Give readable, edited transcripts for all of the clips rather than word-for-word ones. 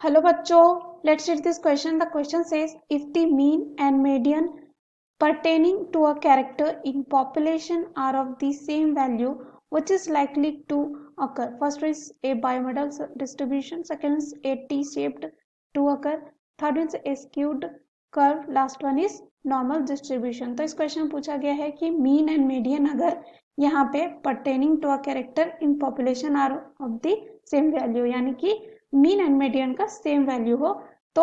Hello बच्चों, let's read this question. The question says if the mean and median pertaining to a character in population are of the same value, which is likely to occur? First is a bimodal distribution, second is a T-shaped to occur, third is a skewed curve, last one is normal distribution. तो इस question में पूछा गया है कि mean and median अगर यहाँ पे pertaining to a character in population are of the same value, यानी कि मीन एंड मीडियन का सेम वैल्यू हो तो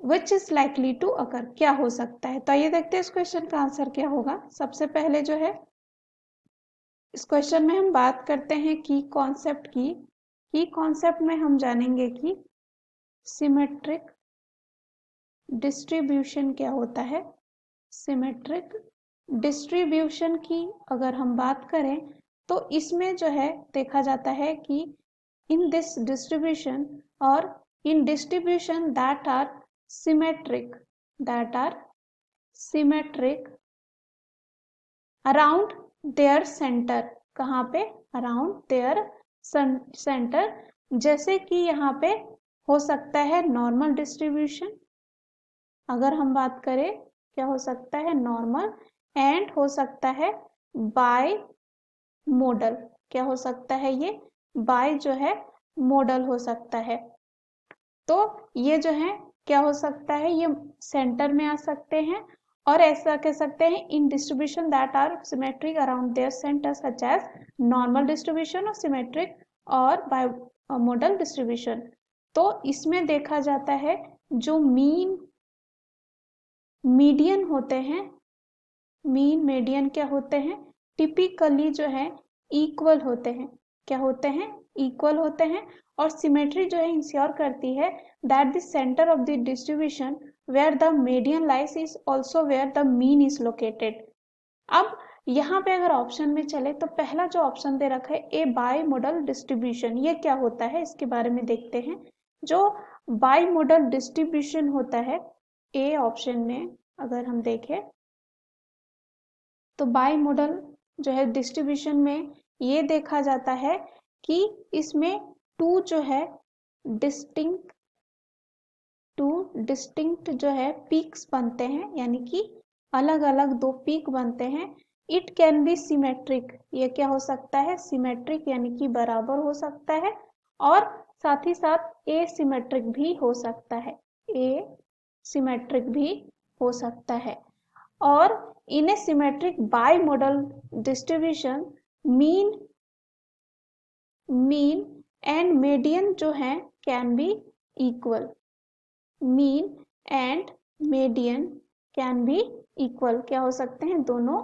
which is likely to occur, क्या हो सकता है. तो ये देखते हैं इस क्वेश्चन का आंसर क्या होगा. सबसे पहले जो है इस क्वेश्चन में हम बात करते हैं की कॉन्सेप्ट की. की कॉन्सेप्ट में हम जानेंगे कि सिमेट्रिक डिस्ट्रीब्यूशन क्या होता है. सिमेट्रिक डिस्ट्रीब्यूशन की अगर हम बात करें तो इसमें जो है देखा जाता है कि in this distribution or in distribution that are symmetric around their center. कहाँ पे? around their center. जैसे कि यहाँ पे हो सकता है नॉर्मल डिस्ट्रीब्यूशन, अगर हम बात करें क्या हो सकता है नॉर्मल, एंड हो सकता है बाय मॉडल. क्या हो सकता है ये? बाय जो है मॉडल हो सकता है. तो ये जो है क्या हो सकता है, ये सेंटर में आ सकते हैं और ऐसा कह सकते हैं in distribution that are symmetric around their centre such as normal distribution और सिमेट्रिक और बाय मॉडल डिस्ट्रीब्यूशन. तो इसमें देखा जाता है जो मीन मीडियन होते हैं, मीन मीडियन क्या होते हैं, टिपिकली जो है इक्वल होते हैं. क्या होते हैं? इक्वल होते हैं. और सिमेट्री जो है इंश्योर करती है that the centre of the distribution where the median lies is also where the mean is located. अब यहाँ पे अगर ऑप्शन में चले तो पहला जो ऑप्शन दे रखा है ए बाई मॉडल डिस्ट्रीब्यूशन, ये क्या होता है इसके बारे में देखते हैं. जो बाई मॉडल डिस्ट्रीब्यूशन होता है ए ऑप्शन में अगर हम देखें तो बाई मॉडल जो है डिस्ट्रीब्यूशन में ये देखा जाता है कि इसमें टू जो है डिस्टिंक्ट जो है पीक्स बनते हैं, यानी कि अलग अलग दो पीक बनते हैं. इट कैन बी सिमेट्रिक, ये क्या हो सकता है? सिमेट्रिक यानी कि बराबर हो सकता है. और साथ ही साथ ए सिमेट्रिक भी हो सकता है, ए सिमेट्रिक भी हो सकता है. और in a symmetric bimodal distribution mean and median जो है can be equal. mean and median can be equal. क्या हो सकते हैं? दोनों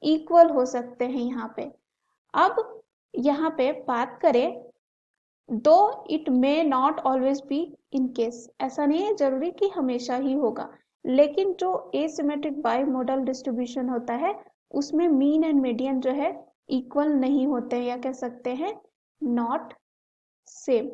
equal हो सकते हैं यहाँ पे. अब यहाँ पे बात करें दो it may not always be in case, ऐसा नहीं है जरूरी कि हमेशा ही होगा, लेकिन जो एसिमेट्रिक बाई मॉडल डिस्ट्रीब्यूशन होता है उसमें मीन एंड मीडियन जो है इक्वल नहीं होते हैं, या कह सकते हैं नॉट सेम.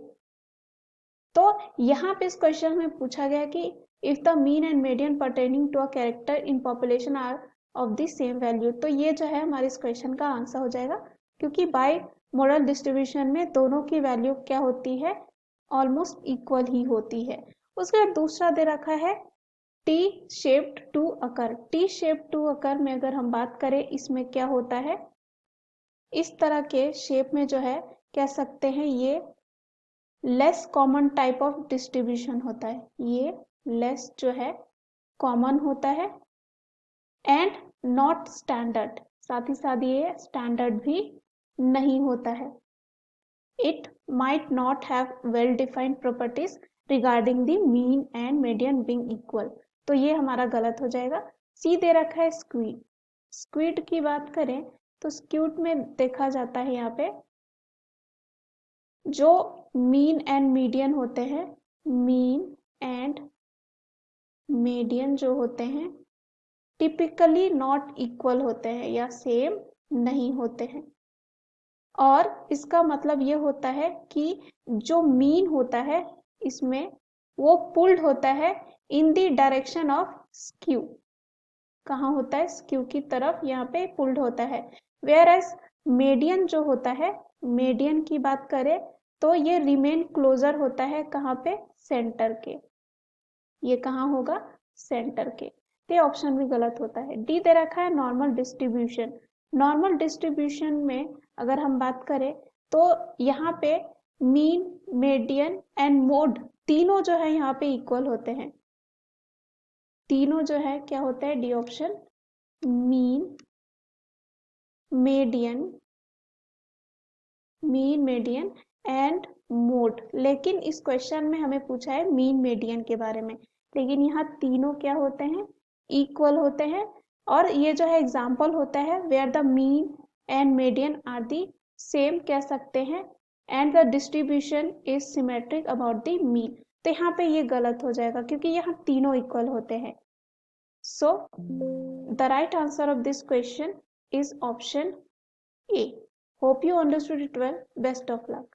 तो यहाँ पे इस क्वेश्चन में पूछा गया कि if the mean and median pertaining to a character in population are of the same value, तो ये जो है हमारे इस क्वेश्चन का आंसर हो जाएगा, क्योंकि बाई मॉडल डिस्ट्रीब्यूशन में दोनों की वैल्यू क्या होती है? ऑलमोस्ट इक्वल ही होती है. उसके बाद दूसरा दे रखा है T shaped to occur. T shaped to occur में अगर हम बात करें इसमें क्या होता है, इस तरह के शेप में जो है कह सकते हैं ये less common type of distribution होता है. ये लेस जो है कॉमन होता है एंड नॉट स्टैंडर्ड, साथ ही साथ ये स्टैंडर्ड भी नहीं होता है. It might not have well defined properties regarding the mean and median being equal. तो ये हमारा गलत हो जाएगा. सी दे रखा है स्क्वीड. स्क्वीड की बात करें तो स्क्यूड में देखा जाता है यहाँ पे जो मीन एंड मीडियन होते हैं, मीन एंड मीडियन जो होते हैं टिपिकली नॉट इक्वल होते हैं या सेम नहीं होते हैं. और इसका मतलब ये होता है कि जो मीन होता है इसमें वो पुल्ड होता है in the direction of skew. कहाँ होता है? स्क्यू की तरफ यहाँ पे पुल्ड होता है. वेयर एज मीडियन जो होता है, मीडियन की बात करें तो ये रिमेन क्लोजर होता है कहाँ पे, सेंटर के। ये कहाँ होगा, सेंटर के। तो ऑप्शन भी गलत होता है। डी दे रखा है नॉर्मल डिस्ट्रीब्यूशन। नॉर्मल डिस्ट्रीब्यूशन में अगर हम बात करें तो यहाँ पे मीन, मीडियन एंड मोड तीनों जो है यहाँ पे इक्वल होते हैं। तीनों जो है क्या होता है, D option, mean, median and mode. लेकिन इस क्वेश्चन में हमें पूछा है मीन मीडियन के बारे में, लेकिन यहाँ तीनों क्या होते हैं, इक्वल होते हैं। और ये जो है एग्जाम्पल होता है where the mean and median are the सेम कह सकते हैं, and the distribution is symmetric about the mean. तो यहाँ पे ये गलत हो जाएगा क्योंकि यहाँ तीनों इक्वल होते हैं। So the right answer of this question is option A. Hope you understood it well. Best of luck.